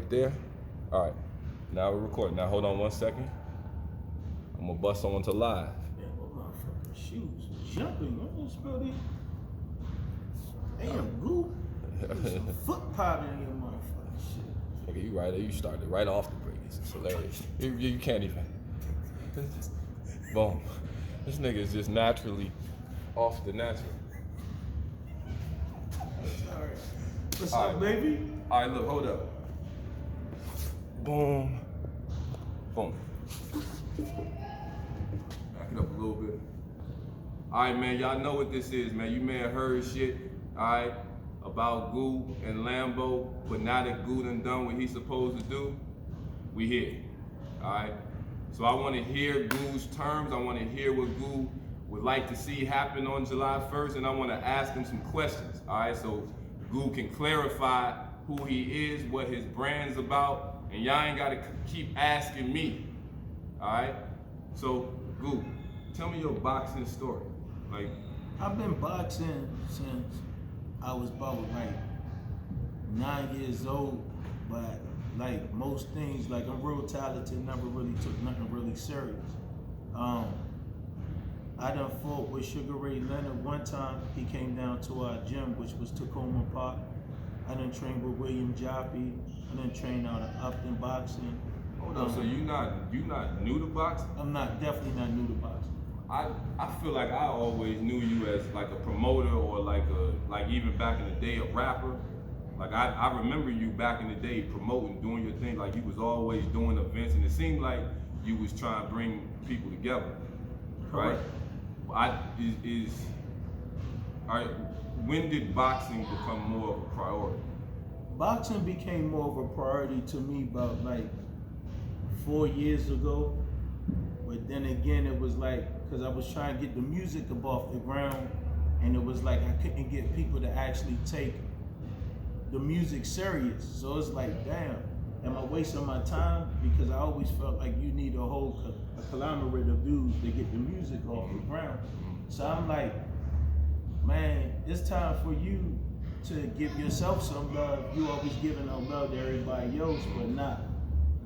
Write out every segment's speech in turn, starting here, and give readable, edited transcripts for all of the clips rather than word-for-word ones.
right there. All right, now we're recording. Now hold on 1 second. I'm gonna bust on to live. Man, what motherfucking shoes jumping? I don't smell these. Damn, goo. There's some foot powder in your motherfucking shit. Nigga, you right there. You started right off the break. It's hilarious. You can't even. Boom. This nigga is just naturally off the natural. Alright. What's All up, right. baby? All right, look, hold up. Boom. Boom. Back it up a little bit. All right, man, y'all know what this is, man. You may have heard shit, all right, about Goo and Lambo, but now that Goo done what he's supposed to do, we here, all right? So I want to hear Goo's terms. I want to hear what Goo would like to see happen on July 1st, and I want to ask him some questions, all right? So Goo can clarify who he is, what his brand's about, and y'all ain't got to keep asking me, all right? So, Goo, tell me your boxing story. Like, I've been boxing since I was about like 9 years old, but like most things, like I'm real talented, never really took nothing really serious. I done fought with Sugar Ray Leonard one time. He came down to our gym, which was Tacoma Park. I done trained with William Joppy. I done trained out of Upton Boxing. hold up, so you not new to boxing? I'm definitely not new to boxing. I feel like I always knew you as like a promoter or like even back in the day a rapper. Like I remember you back in the day promoting, doing your thing. Like you was always doing events, and it seemed like you was trying to bring people together, right? When did boxing become more of a priority? Boxing became more of a priority to me about like 4 years ago. But then again, it was like, because I was trying to get the music up off the ground, and it was like I couldn't get people to actually take the music serious. So it's like, damn, am I wasting my time? Because I always felt like you need a conglomerate of dudes to get the music off the ground. So I'm like, man, it's time for you to give yourself some love. You always giving out love to everybody else, but not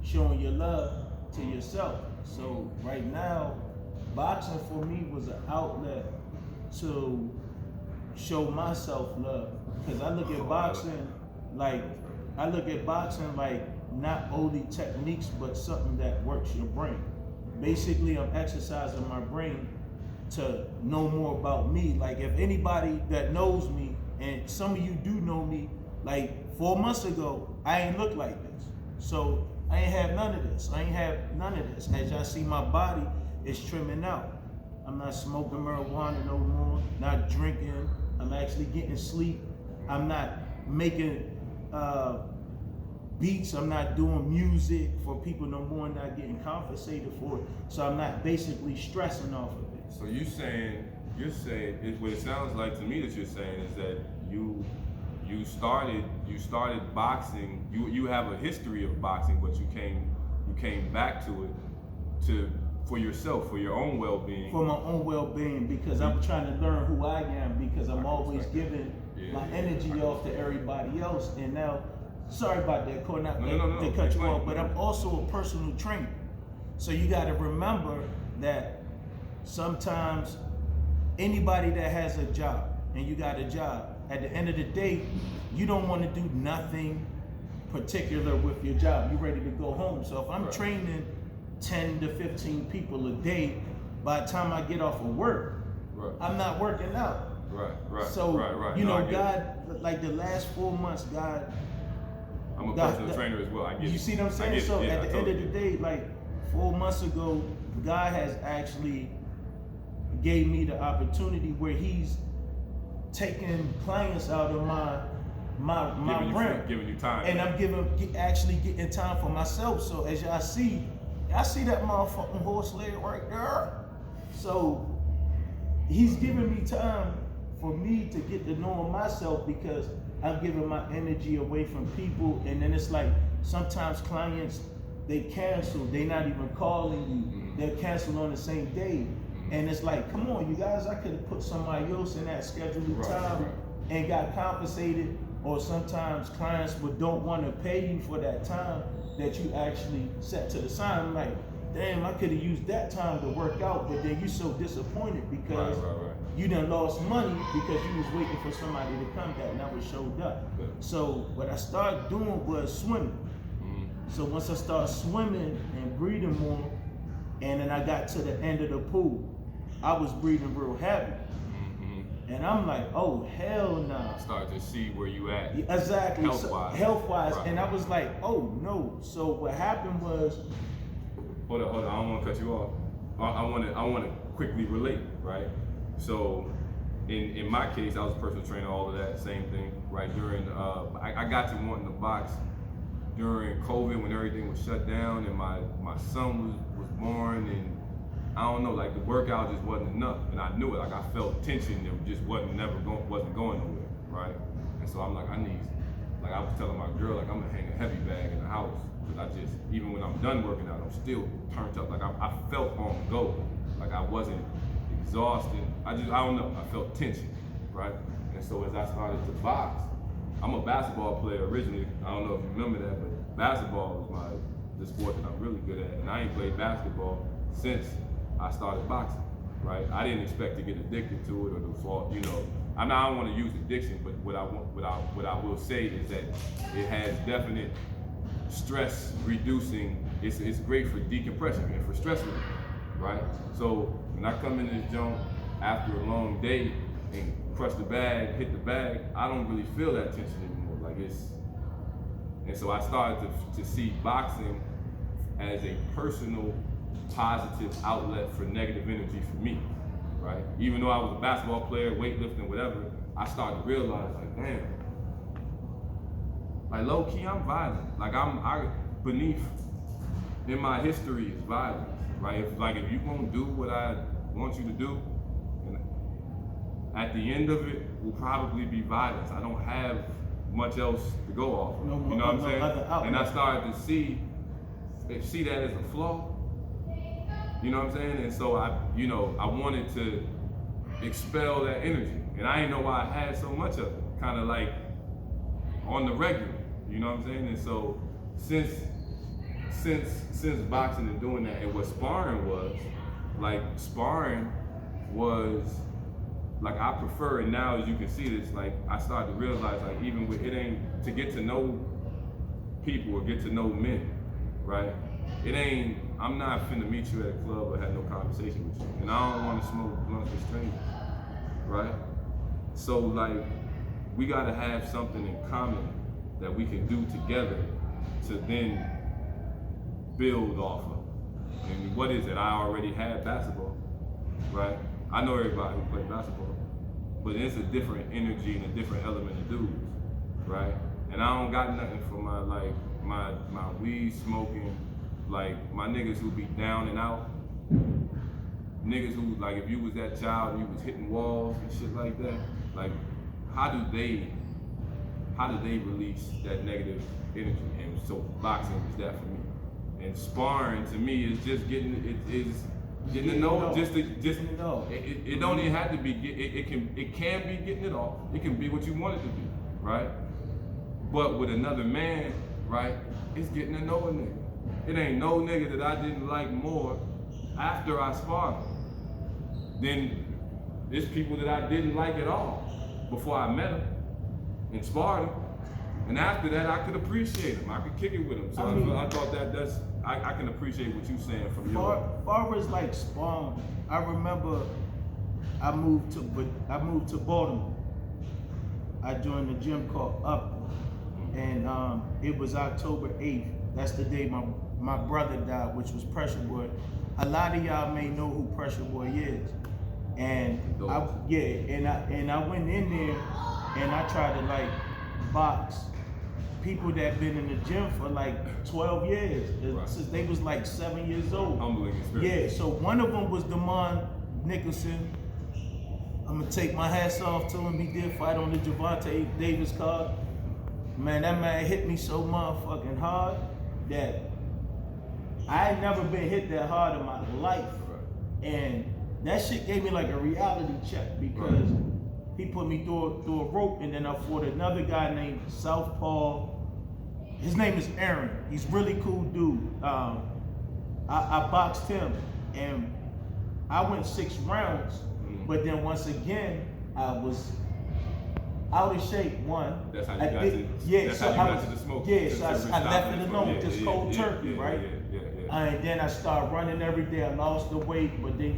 showing your love to yourself. So right now, boxing for me was an outlet to show myself love. Because I look at boxing like not only techniques, but something that works your brain. Basically, I'm exercising my brain to know more about me. Like if anybody that knows me, and some of you do know me, like 4 months ago, I ain't look like this. So I ain't have none of this. As y'all see, my body is trimming out. I'm not smoking marijuana no more, not drinking. I'm actually getting sleep. I'm not making beats. I'm not doing music for people no more, not getting compensated for it. So I'm not basically stressing off of it. So you're saying what it sounds like to me that you're saying is that you started boxing. You have a history of boxing, but you came back to it for yourself, for your own well-being. For my own well-being, because I'm trying to learn who I am, because I'm always giving my energy off to everybody else. And now, sorry about that, Corey, not to cut you off, but I'm also a personal trainer. So you got to remember that sometimes anybody that has a job, and you got a job, at the end of the day, you don't want to do nothing particular with your job. You're ready to go home. So if I'm training 10 to 15 people a day, by the time I get off of work, I'm not working out. So, you know, God, like the last 4 months, God. I'm a personal trainer as well. I get you it. see what I'm saying? So yeah, at the end of the day, like 4 months ago, God has actually gave me the opportunity where He's taking clients out of my brand, giving you time, and I'm actually getting time for myself. So as y'all see that motherfucking horse leg right there. So He's giving me time for me to get to know myself, because I'm giving my energy away from people, and then it's like sometimes clients, they cancel, they not even calling you, they'll cancel on the same day. And it's like, come on, you guys, I could have put somebody else in that scheduled time and got compensated or sometimes clients don't want to pay you for that time that you actually set to the side. I'm like, damn, I could have used that time to work out, but then you so disappointed because Right. you done lost money because you was waiting for somebody to come that never showed up. Yeah. So what I started doing was swimming. So once I started swimming and breathing more, and then I got to the end of the pool, I was breathing real heavy. And I'm like, oh, hell no. Nah. Start to see where you at. Exactly. Health-wise. Health-wise. Right. And I was like, oh, no. So what happened was... Hold on. I don't want to cut you off. I want to quickly relate, right? So in my case, I was a personal trainer, all of that, same thing, right? During, I got to wanting to box during COVID when everything was shut down and my son was born, and I don't know, like the workout just wasn't enough, and I knew it. Like I felt tension that just wasn't going nowhere, right? And so I'm like, I was telling my girl, like I'm gonna hang a heavy bag in the house, because I just, even when I'm done working out, I'm still turned up. Like I felt on go, like I wasn't exhausted. I don't know, I felt tension, right? And so as I started to box, I'm a basketball player originally. I don't know if you remember that, but basketball was the sport that I'm really good at, and I ain't played basketball since I started boxing, right? I didn't expect to get addicted to it or to fall, you know. I don't want to use addiction, but what I will say is that it has definite stress reducing. It's great for decompression and for stress relief, right? So when I come in this joint after a long day and crush the bag, hit the bag, I don't really feel that tension anymore. And so I started to see boxing as a personal positive outlet for negative energy for me, right? Even though I was a basketball player, weightlifting, whatever, I started to realize, like, damn, like low key, I'm violent. Like I beneath in my history is violence, right? If you gonna do what I want you to do, and at the end of it will probably be violence. I don't have much else to go off of. You know what I'm saying? And I started to see that as a flaw. You know what I'm saying? And so I wanted to expel that energy. And I didn't know why I had so much of it. Kind of like on the regular. You know what I'm saying? And so since boxing and doing that, and what sparring was like I prefer it now. As you can see this, like I started to realize, like even with it ain't to get to know people or get to know men, right? It ain't, I'm not finna meet you at a club or have no conversation with you. And I don't want to smoke blunts with strangers, right? So like, we gotta have something in common that we can do together to then build off of. And what is it? I already had basketball, right? I know everybody who plays basketball, but it's a different energy and a different element of dudes, right? And I don't got nothing for my weed smoking, like my niggas who be down and out, niggas who, like if you was that child and you was hitting walls and shit like that, like how do they release that negative energy? And so boxing is that for me. And sparring to me is just getting to know, it don't even have to be, it can be getting it off. It can be what you want it to be, right? But with another man, right, it's getting to know a nigga. It ain't no nigga that I didn't like more after I sparred than there's people that I didn't like at all before I met him and sparred him. And after that, I could appreciate him. I could kick it with him. So I thought I can appreciate what you're saying from your. Far as like sparring, I remember I moved to Baltimore. I joined a gym called Up, and it was October 8th. That's the day my brother died, which was Pressure Boy. A lot of y'all may know who Pressure Boy is. And I went in there and I tried to like box people that been in the gym for like 12 years, right, since they was like 7 years old. Humbling experience. Yeah, so one of them was Damon Nicholson. I'm gonna take my hats off to him. He did fight on the Javante Davis card. Man, that man hit me so motherfucking hard that I ain't never been hit that hard in my life. Right. And that shit gave me like a reality check because He put me through a rope, and then I fought another guy named Southpaw. His name is Aaron. He's really cool dude. I boxed him, and I went 6 rounds. But then once again, I was out of shape. One. That's how you got to. Yeah, that's so how you I got to the smoke. Yeah, so I left it alone, Yeah, just cold turkey, right? Yeah. And then I started running every day. I lost the weight, but then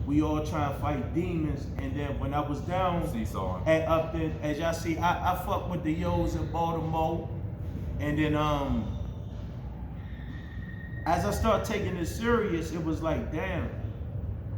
we all try to fight demons. And then when I was down Seesaw. at Upton, as y'all see, I fucked with the Yos in Baltimore. And then as I started taking it serious, it was like, damn,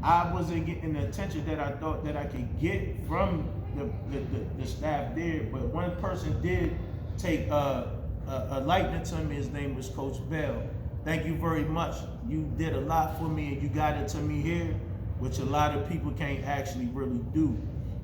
I wasn't getting the attention that I thought that I could get from the staff there. But one person did take a liking to me. His name was Coach Bell. Thank you very much. You did a lot for me, and you got it to me here, which a lot of people can't actually really do.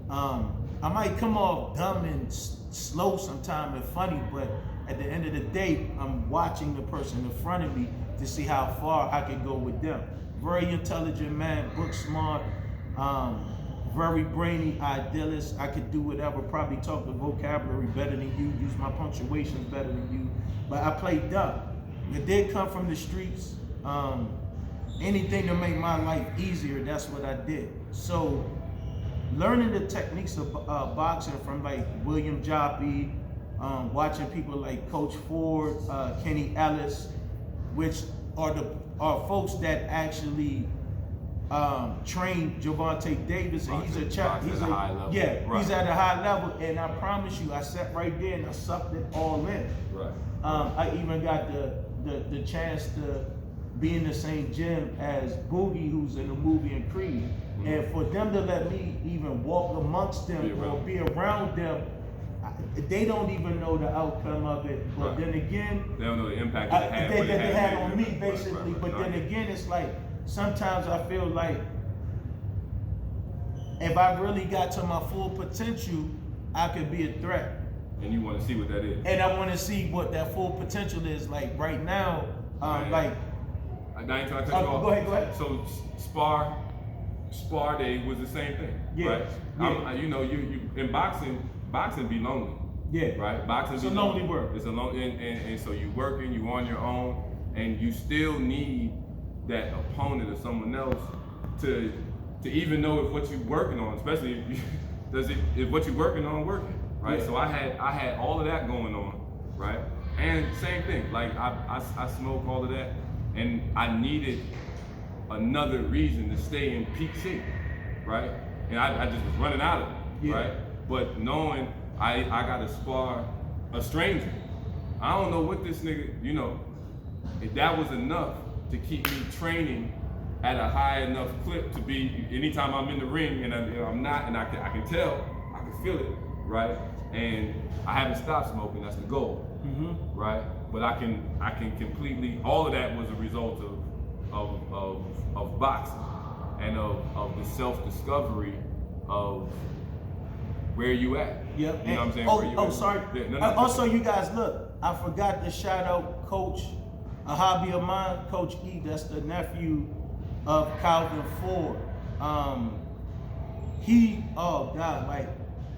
I might come off dumb and slow sometime and funny, but at the end of the day, I'm watching the person in front of me to see how far I can go with them. Very intelligent man, book smart, very brainy, idealist. I could do whatever, probably talk the vocabulary better than you, use my punctuations better than you, but I play dumb. It did come from the streets. Anything to make my life easier, that's what I did. So learning the techniques of boxing from like William Joppy, watching people like Coach Ford, Kenny Ellis, which are folks that actually trained Gervonta Davis, and he's at a high level. Yeah, right. He's at a high level, and I promise you, I sat right there and I sucked it all in. Right. I even got the chance to be in the same gym as Boogie, who's in the movie and Creed. And for them to let me even walk amongst them or be around them, they don't even know the outcome of it. But then again, they don't know the impact that they had on me, basically. But then again, it's like sometimes I feel like if I really got to my full potential, I could be a threat. And you want to see what that is. And I want to see what that full potential is. Like right now, like. I ain't trying to cut you off. Go ahead. So spar day was the same thing, right? Yeah. You in boxing be lonely. Yeah. Right. Boxing. It's a lonely work. It's a and so you working, you on your own, and you still need that opponent or someone else to even know if what you're working on, especially if what you're working on working. Right, so I had all of that going on, right, and same thing. Like I smoke all of that, and I needed another reason to stay in peak shape, right, and I just was running out of it, right. But knowing I got to spar a stranger, I don't know what this nigga, if that was enough to keep me training at a high enough clip to be anytime I'm in the ring and I'm not, and I can tell, I can feel it. Right, and I haven't stopped smoking. That's the goal, right? But I can completely. All of that was a result of boxing and of the self-discovery of where you at. Yep. You know what I'm saying? Sorry. Yeah, no. Also, you guys, look, I forgot to shout out Coach, a hobby of mine, Coach E. That's the nephew of Calvin Ford.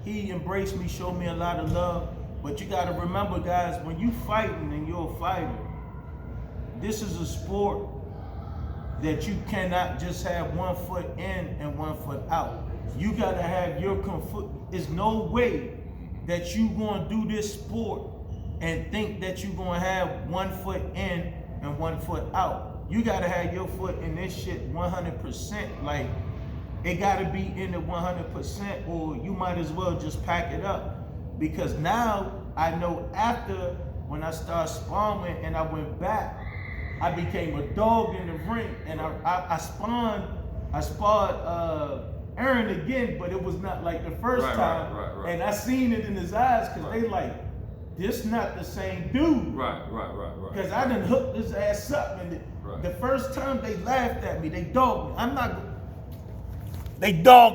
He embraced me, showed me a lot of love. But you gotta remember, guys, when you fighting and you're a fighter, this is a sport that you cannot just have one foot in and one foot out. You gotta have your foot. There's no way that you gonna do this sport and think that you gonna have one foot in and one foot out. You gotta have your foot in this shit 100%. Like, it gotta be in the 100%, or you might as well just pack it up. Because now I know after when I started sparring and I went back, I became a dog in the ring, and I sparred Aaron again, but it was not like the first time. Right. And I seen it in his eyes, because they like, this not the same dude. Right. Because I done hooked his ass up, and the first time they laughed at me, they dogged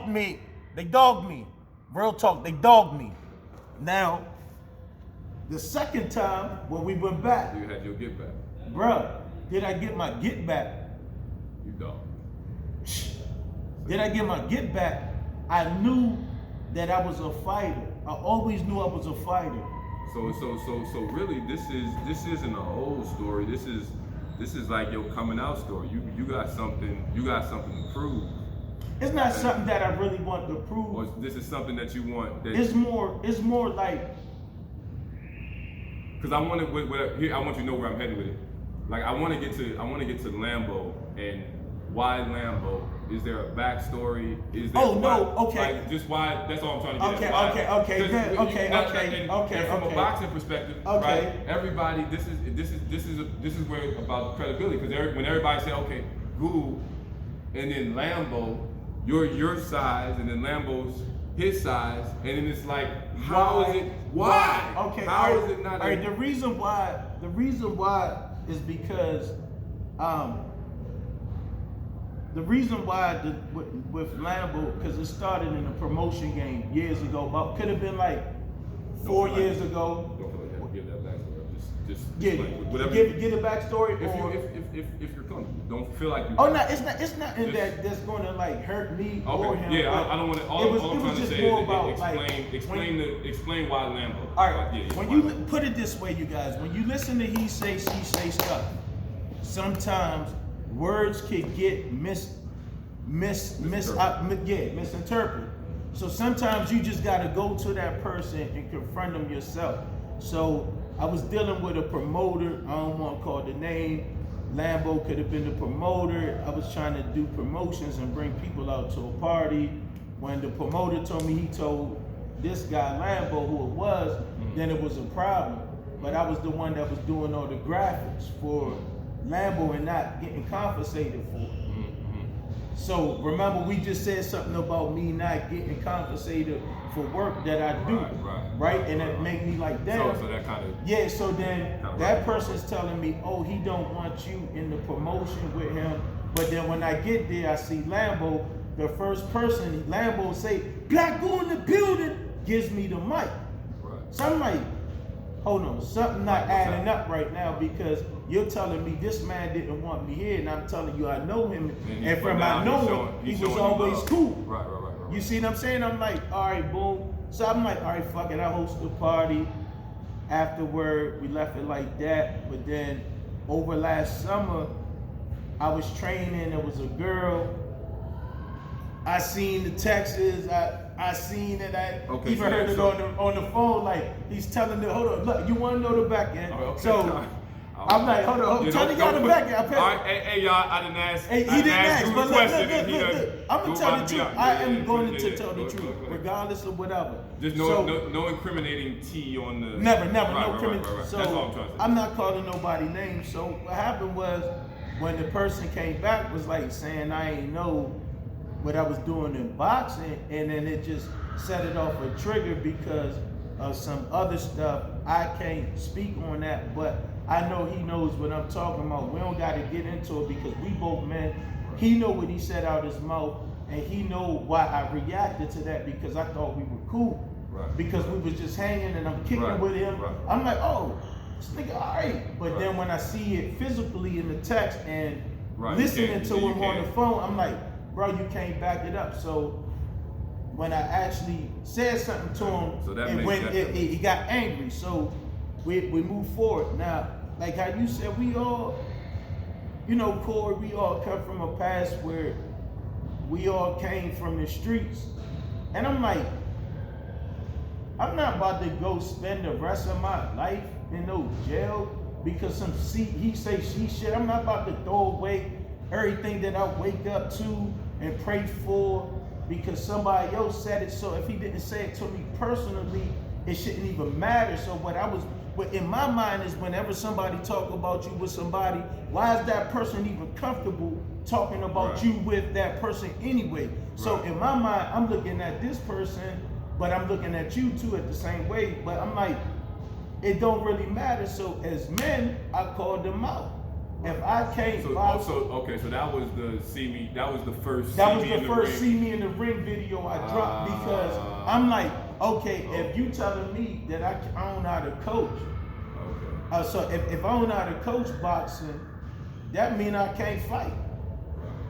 me. They dogged me. Real talk, they dogged me. Now, the second time when we went back, you had your get back. Bruh, did I get my get back? You don't. Did I get my get back? I knew that I was a fighter. I always knew I was a fighter. So really, this isn't an old story. This is like your coming out story. You got something to prove. It's not something that I really want to prove. Or this is something that you want. That it's more like. Because I want to, here I want you to know where I'm headed with it. Like I want to get to Lambo, and why Lambo? Is there a backstory? Is there okay. Like just why? That's all I'm trying to get at. Okay. From a boxing perspective, right? Everybody, this is where about credibility. Because when everybody say, okay, Goo, and then Lambo, you're your size, and then Lambo's his size, and then it's like, how is it? Why? Okay. How is it not? All right. The reason why is because the reason why with Lambo, because it started in a promotion game years ago, but could have been like 4 years ago. Don't feel like that. Give that backstory. Just Yeah, whatever. give a backstory. If you're comfortable, don't feel like you. Oh no, it's not in that's going to like hurt me or him. Yeah, I don't want to. All I'm trying to say is explain why Lambo. All right. Yeah, when you put it this way, you guys, when you listen to he say, she say stuff, sometimes words could get misinterpreted. So sometimes you just got to go to that person and confront them yourself. So I was dealing with a promoter. I don't want to call the name. Lambo could have been the promoter. I was trying to do promotions and bring people out to a party. When the promoter told me he told this guy Lambo who it was, then it was a problem. But I was the one that was doing all the graphics for Lambo and not getting compensated for it. So remember, we just said something about me not getting compensated for work that I do, right? And that make me like, damn. So that kind of. Yeah. So then that person's telling me, oh, he don't want you in the promotion with him. But then when I get there, I see Lambo. The first person Lambo say, "Black Goo in the building," gives me the mic. Right. So I'm like, hold on, something not adding up right now, because you're telling me this man didn't want me here, and I'm telling you I know him, and from I know him, he was always cool. Right. You see what I'm saying? I'm like, all right, boom. So I'm like, all right, fuck it. I hosted a party. Afterward, we left it like that. But then over last summer, I was training. There was a girl. I seen the texts. I seen it. I even heard it on the phone. Like he's telling her, hold on, look, you want to know the back end? So I'm like, hold on, tell the guy the back end. All right, hey, y'all, I didn't ask. He didn't ask, but look. I'm gonna tell the truth. I am going to tell the truth, regardless of whatever. There's no incriminating tea on the. Never, no incriminating. Right. So that's all I'm trying to say. I'm not calling nobody names. So what happened was, when the person came back, was like saying I ain't know what I was doing in boxing, and then it just set it off a trigger because of some other stuff. I can't speak on that, but I know he knows what I'm talking about. We don't got to get into it because we both men. He know what he said out his mouth, and he know why I reacted to that, because I thought we were cool. Right. Because we was just hanging and I'm kicking with him. Right. I'm like, oh, this nigga all right. But then when I see it physically in the text and listening to him on the phone, I'm like, bro, you can't back it up. So when I actually said something to him, he got angry. So we move forward. Now, like how you said, we all, Corey, we all come from a past where we all came from the streets. And I'm like, I'm not about to go spend the rest of my life in no jail because some he say she shit. I'm not about to throw away everything that I wake up to and pray for because somebody else said it. So if he didn't say it to me personally, it shouldn't even matter. So what in my mind is, whenever somebody talk about you with somebody, why is that person even comfortable talking about you with that person anyway? So in my mind, I'm looking at this person, but I'm looking at you too at the same way. But I'm like, it don't really matter. So as men, I called them out. If I can't so that was the first see me in the ring video I dropped, because I'm like, okay, if you telling me that I don't know how to coach, so if I don't know how to coach boxing, that mean I can't fight.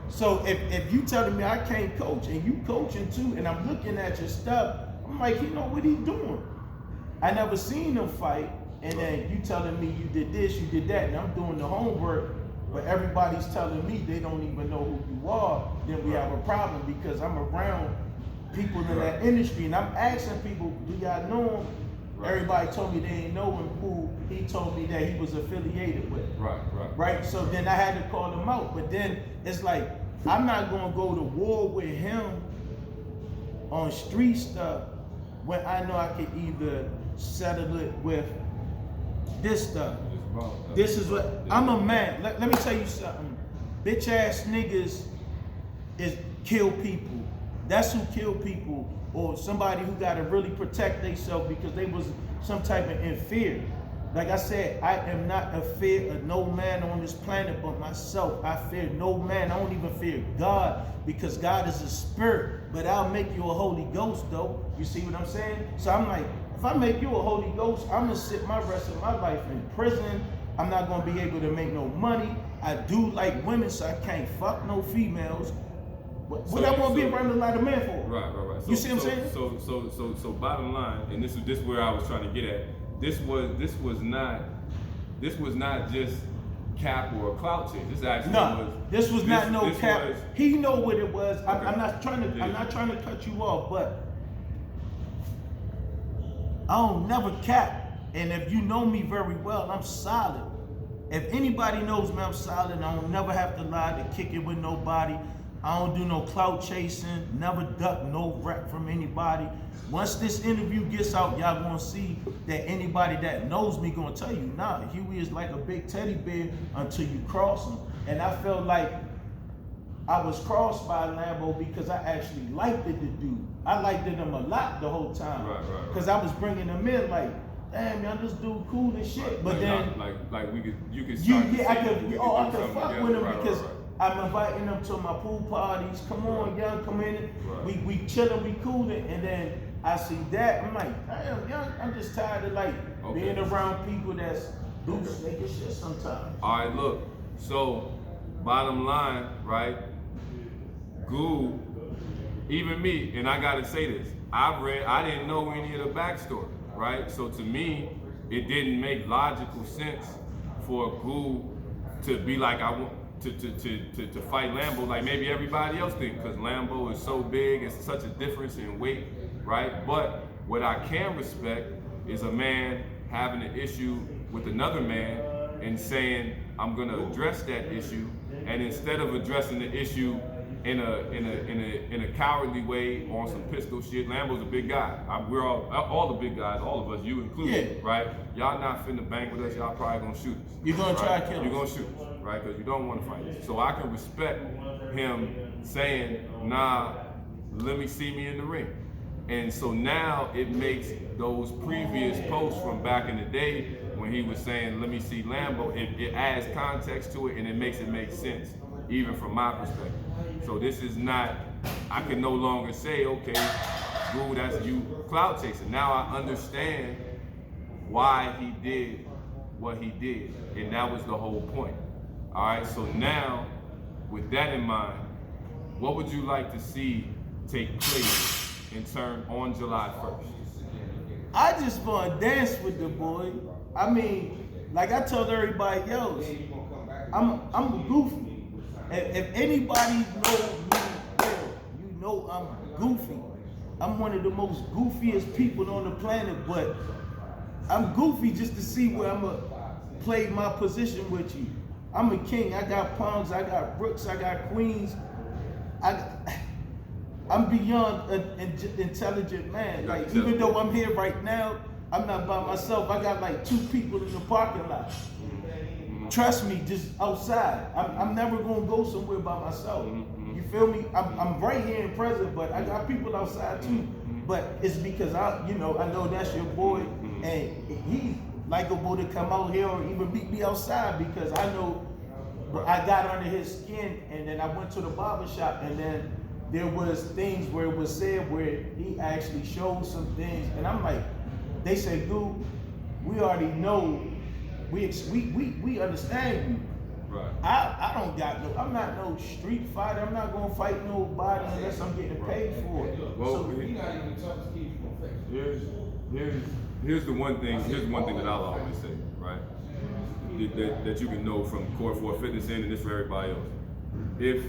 So if you telling me I can't coach and you coaching too, and I'm looking at your stuff, I'm like, you know what he doing? I never seen him fight, and then you telling me you did this, you did that, and I'm doing the homework, but everybody's telling me they don't even know who you are, then we have a problem because I'm around people in that industry, and I'm asking people, do y'all know him? Everybody told me they didn't know him. Who he told me that he was affiliated with. Right. So then I had to call him out. But then it's like I'm not gonna go to war with him on street stuff when I know I could either settle it with this stuff. This is what I'm a man. Let me tell you something. Bitch ass niggas is kill people. That's who kill people, or somebody who gotta really protect themselves because they was some type of in fear. Like I said, I am not a fear of no man on this planet but myself. I fear no man. I don't even fear God because God is a spirit. But I'll make you a Holy Ghost though. You see what I'm saying? So I'm like, if I make you a Holy Ghost, I'm gonna sit my rest of my life in prison. I'm not gonna be able to make no money. I do like women, so I can't fuck no females. What I want to be around a lot of men for? Right. You see what I'm saying? So bottom line, and this is where I was trying to get at. This was not just cap or a clout chase. This actually was. This was not no cap. He know what it was. Okay. I'm not trying to cut you off, but I don't never cap. And if you know me very well, I'm solid. If anybody knows me, I'm solid. I don't never have to lie to kick it with nobody. I don't do no clout chasing, never duck no rep from anybody. Once this interview gets out, y'all gonna see that anybody that knows me gonna tell you, nah, Huey is like a big teddy bear until you cross him. And I felt like I was crossed by Lambo because I actually liked it, the dude. I liked him a lot the whole time. Right. Cause I was bringing him in like, damn, man, this dude cool and shit. But then, you could I could fuck with him because. I'm inviting them to my pool parties. Come on, young, come in. Right. We chilling, we cooling, and then I see that. I'm like, damn, young, I'm just tired of like being around people that's loose, making shit sometimes. All right, look. So, bottom line, right? Goo, even me, and I gotta say this. I didn't know any of the backstory, right? So to me, it didn't make logical sense for Goo to be like I want. To fight Lambo like maybe everybody else think, because Lambo is so big, it's such a difference in weight, right? But what I can respect is a man having an issue with another man and saying, I'm gonna address that issue, and instead of addressing the issue in a cowardly way on some pistol shit. Lambo's a big guy. We're all the big guys, all of us, you included, right? Y'all not finna bang with us, y'all probably gonna shoot us. You're gonna try to kill us. You're gonna shoot us, right? Because you don't wanna fight us. So I can respect him saying, nah, let me see me in the ring. And so now it makes those previous posts from back in the day when he was saying, let me see Lambo, it adds context to it and it makes it make sense, even from my perspective. So this is not, I can no longer say, okay, Goo, that's you clout chasing. Now I understand why he did what he did. And that was the whole point. All right, so now, with that in mind, what would you like to see take place in turn on July 1st? I just want to dance with the boy. I mean, like I told everybody else, I'm goofy. If anybody knows me well, you know I'm goofy. I'm one of the most goofiest people on the planet, but I'm goofy just to see where I'm gonna play my position with you. I'm a king. I got pawns, I got rooks, I got queens. I'm beyond an intelligent man. Like, even though I'm here right now, I'm not by myself. I got like 2 people in the parking lot. Trust me, just outside. I'm never gonna go somewhere by myself. You feel me? I'm right here in present, but I got people outside too. But it's because I know that's your boy, and he's likable to come out here or even meet me outside because I know I got under his skin, and then I went to the barber shop, and then there was things where it was said where he actually showed some things, and I'm like, they said, Goo, we already know, we understand you. Right. I don't got no, I'm not no street fighter. I'm not gonna fight nobody unless I'm getting paid for it. Well, So he not even touch the key from here's the one thing. Here's the one thing that I'll always say, right? That you can know from Core 4 Fitness and this for everybody else. If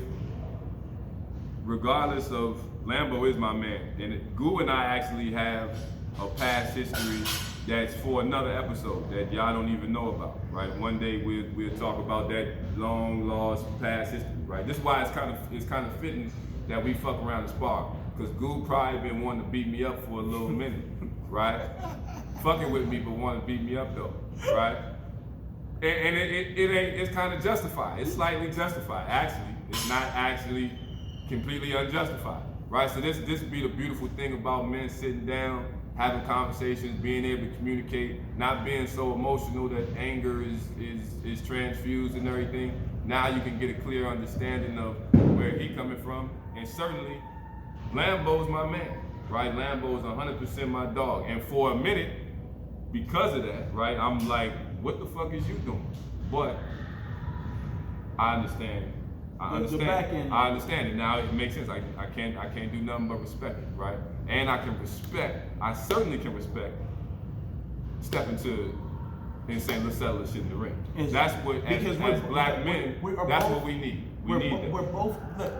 regardless of Lambo is my man, and Goo and I actually have a past history that's for another episode that y'all don't even know about, right? One day we'll talk about that long lost past history, right? This is why it's kind of fitting that we fuck around and spar, because Goo probably been wanting to beat me up for a little minute, right? Fucking with me, but want to beat me up though, right? And it's kind of justified. It's slightly justified. Actually, it's not actually completely unjustified, right? So this would be the beautiful thing about men sitting down, having conversations, being able to communicate, not being so emotional that anger is transfused and everything. Now you can get a clear understanding of where he coming from, and certainly Lambo's my man, right? Lambo's 100% my dog, and for a minute, because of that, right, I'm like, what the fuck is you doing? But I understand. I understand it. Now it makes sense. I can't do nothing but respect it, right? And I certainly can respect stepping to and saying, let's settle this shit in the ring. Exactly. That's what, as black men, that's what we need. We need that. We're both, look,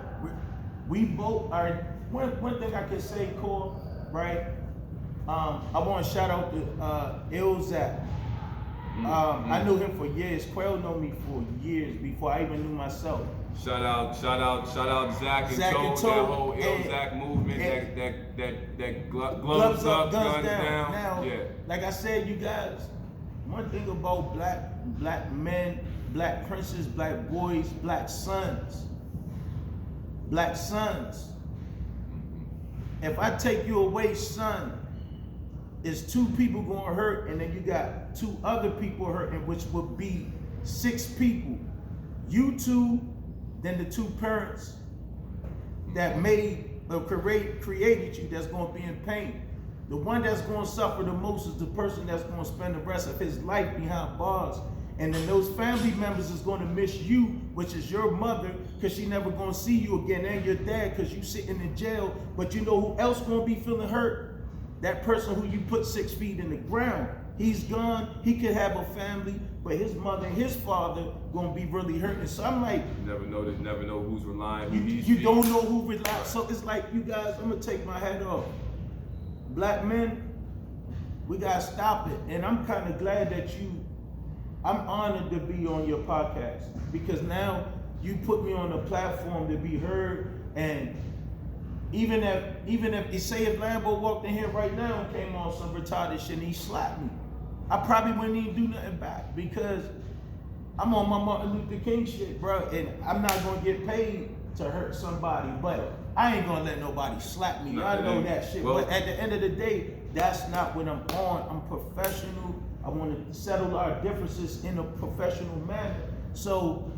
we both are, one thing I can say, Core, right? I want to shout out to Ilzak. I knew him for years. Quail know me for years before I even knew myself. Shout out Zach and Toad, that whole Ilzak movement, that gloves up, guns down. Now, yeah. Like I said, you guys, one thing about black men, black princes, black boys, black sons. If I take you away, son, it's 2 people gonna hurt, and then you got 2 other people hurting, which would be 6 people. You 2, then the 2 parents that made or created you that's gonna be in pain. The one that's gonna suffer the most is the person that's gonna spend the rest of his life behind bars. And then those family members is gonna miss you, which is your mother, because she never gonna see you again, and your dad, because you sitting in jail. But you know who else gonna be feeling hurt? That person who you put 6 feet in the ground. He's gone. He could have a family, but his mother and his father gonna be really hurting. So I'm like, never know who's relying. You don't know who relies. So it's like, you guys, I'm gonna take my hat off. Black men, we gotta stop it. And I'm kind of glad that I'm honored to be on your podcast, because now you put me on a platform to be heard. And even if you say if Lambo walked in here right now and came on some retarded shit and he slapped me, I probably wouldn't even do nothing back, because I'm on my Martin Luther King shit, bro, and I'm not gonna get paid to hurt somebody, but I ain't gonna let nobody slap me. I know that shit. Well, but at the end of the day, that's not what I'm on. I'm professional. I want to settle our differences in a professional manner. So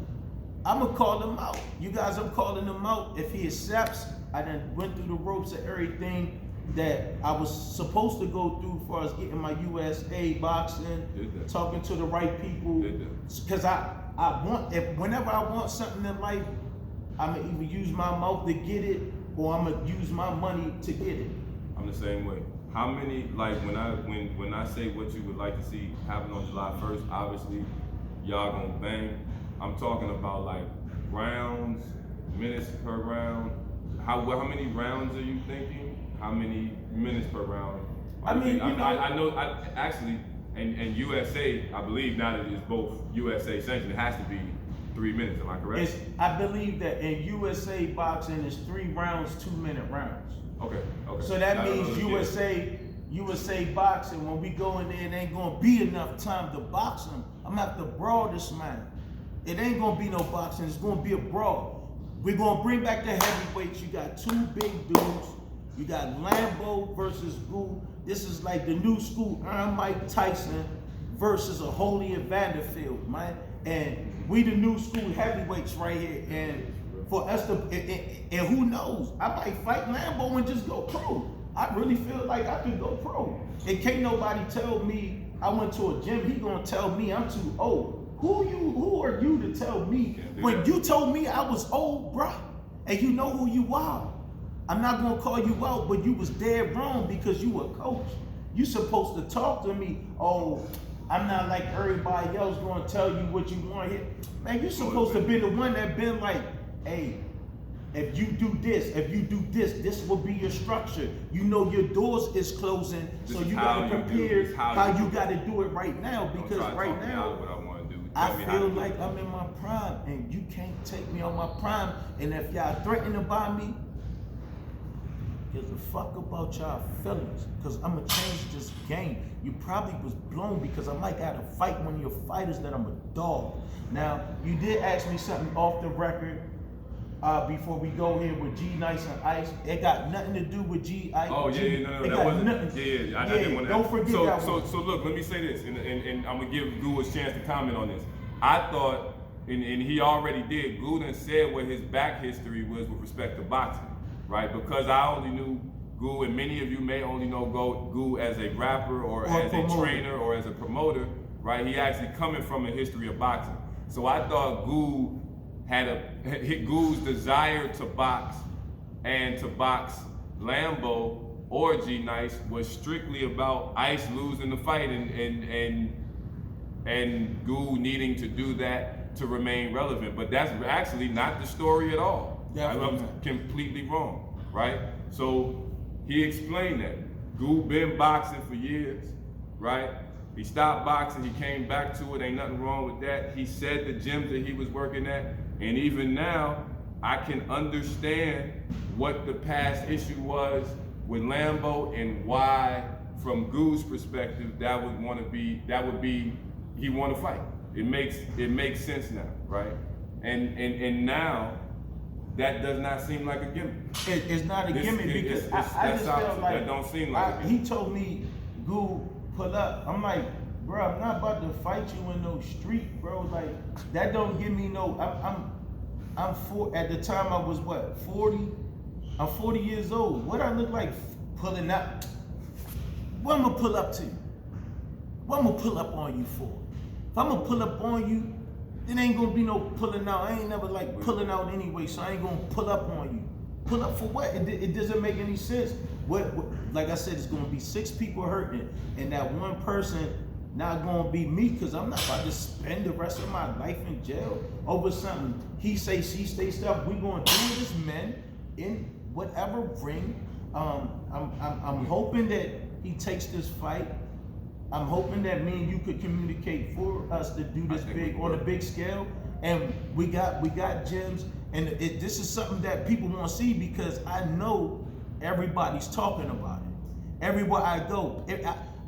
I'm gonna call him out. You guys, I'm calling him out. If he accepts, I done went through the ropes of everything that I was supposed to go through as far as getting my USA boxing, talking to the right people. Because whenever I want something in life, I'm gonna either use my mouth to get it, or I'm gonna use my money to get it. I'm the same way. How many, like, when I say what you would like to see happen on July 1st, obviously y'all gonna bang. I'm talking about like rounds, minutes per round. How many rounds are you thinking? How many minutes per round? I mean, I know actually, and USA, I believe now that it's both USA sanctioned, it has to be 3 minutes. Am I correct? I believe that in USA boxing, it's 3 rounds, 2-minute rounds. Okay. So that means USA boxing, when we go in there, it ain't gonna be enough time to box him. I'm gonna have to brawl this man. It ain't gonna be no boxing, it's gonna be a brawl. We're gonna bring back the heavyweights. You got 2 big dudes. You got Lambo versus Goo. This is like the new school, Mike Tyson versus a Holy Vanderfield, man. And we the new school heavyweights right here. And for us to, and who knows, I might fight Lambo and just go pro. I really feel like I could go pro. And can't nobody tell me I went to a gym. He gonna tell me I'm too old. Who are you to tell me when you told me I was old, bro? And you know who you are. I'm not gonna call you out, but you was dead wrong because you a coach. You supposed to talk to me. Oh, I'm not like everybody else gonna tell you what you want here. Man, you supposed to be the one that been like, hey, if you do this, this will be your structure. You know your doors is closing, so you gotta prepare how you gotta do it right now. Because right now, I feel like I'm in my prime, and you can't take me on my prime. And if y'all threatening to buy me, gives a fuck about y'all feelings, because I'm gonna change this game. You probably was blown because I might gotta fight one of your fighters that I'm a dog. Now, you did ask me something off the record before we go here with G Nice and Ice. It got nothing to do with G Ice. Oh yeah, no, that wasn't. I didn't want to. Don't forget that one. So look, let me say this, and I'm gonna give Goo a chance to comment on this. I thought, and he already did. Goo done said what his back history was with respect to boxing. Right, because I only knew Goo, and many of you may only know Goo as a rapper or as a trainer or as a promoter, right? He actually coming from a history of boxing. So I thought Goo had Goo's desire to box and to box Lambo or G Nice was strictly about Ice losing the fight and Goo needing to do that to remain relevant. But that's actually not the story at all. I'm completely wrong, right? So he explained that. Goo been boxing for years, right? He stopped boxing, he came back to it, ain't nothing wrong with that. He said the gyms that he was working at, and even now, I can understand what the past issue was with Lambo and why, from Goo's perspective, that would be he want to fight. It makes sense now, right? And now, that does not seem like a gimmick. It's not a gimmick because I just felt like that don't seem like a gimmick. He told me, "Goo, pull up." I'm like, bro, I'm not about to fight you in no street, bro. Like that don't give me no. I'm at the time I was what 40. I'm 40 years old. What I look like pulling up? What I'm gonna pull up to? What I'm gonna pull up on you for? If I'm gonna pull up on you, it ain't gonna be no pulling out. I ain't never like pulling out anyway, so I ain't gonna pull up on you. Pull up for what? It doesn't make any sense. What like I said, it's gonna be 6 people hurting, and that one person not gonna be me, because I'm not about to spend the rest of my life in jail over something he say, she say stuff. We gonna do it as men in whatever ring. I'm hoping that he takes this fight. I'm hoping that me and you could communicate for us to do this big on a big scale, and we got gyms, and this is something that people want to see because I know everybody's talking about it. Everywhere I go,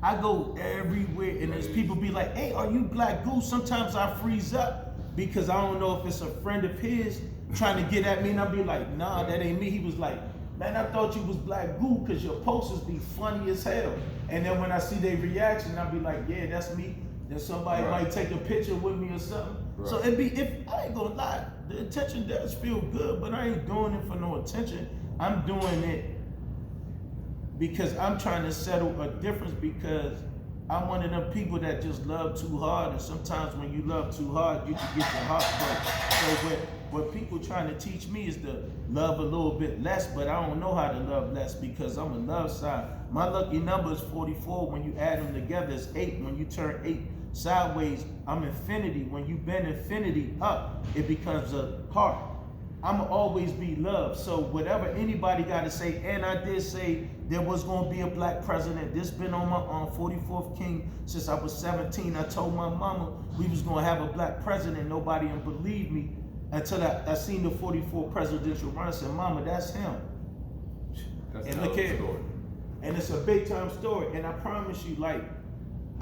I go everywhere, and there's people be like, "Hey, are you Black Goose?" Sometimes I freeze up because I don't know if it's a friend of his trying to get at me, and I'll be like, "Nah, that ain't me." He was like, "Man, I thought you was Black Goo because your posters be funny as hell." And then when I see their reaction, I'll be like, "Yeah, that's me." Then somebody might take a picture with me or something. So it'd be, if I ain't gonna lie, the attention does feel good, but I ain't doing it for no attention. I'm doing it because I'm trying to settle a difference, because I'm one of them people that just love too hard, and sometimes when you love too hard, you can get your heart broke. So what people trying to teach me is to love a little bit less, but I don't know how to love less because I'm a love side. My lucky number is 44. When you add them together, it's 8. When you turn 8 sideways, I'm infinity. When you bend infinity up, it becomes a heart. I'ma always be loved. So whatever anybody got to say, and I did say there was gonna be a Black president. This been on my 44th King since I was 17. I told my mama we was gonna have a Black president. Nobody would believe me until I seen the 44 presidential run. I said, "Mama, that's him." That's and look here, and it's a big time story. And I promise you, like,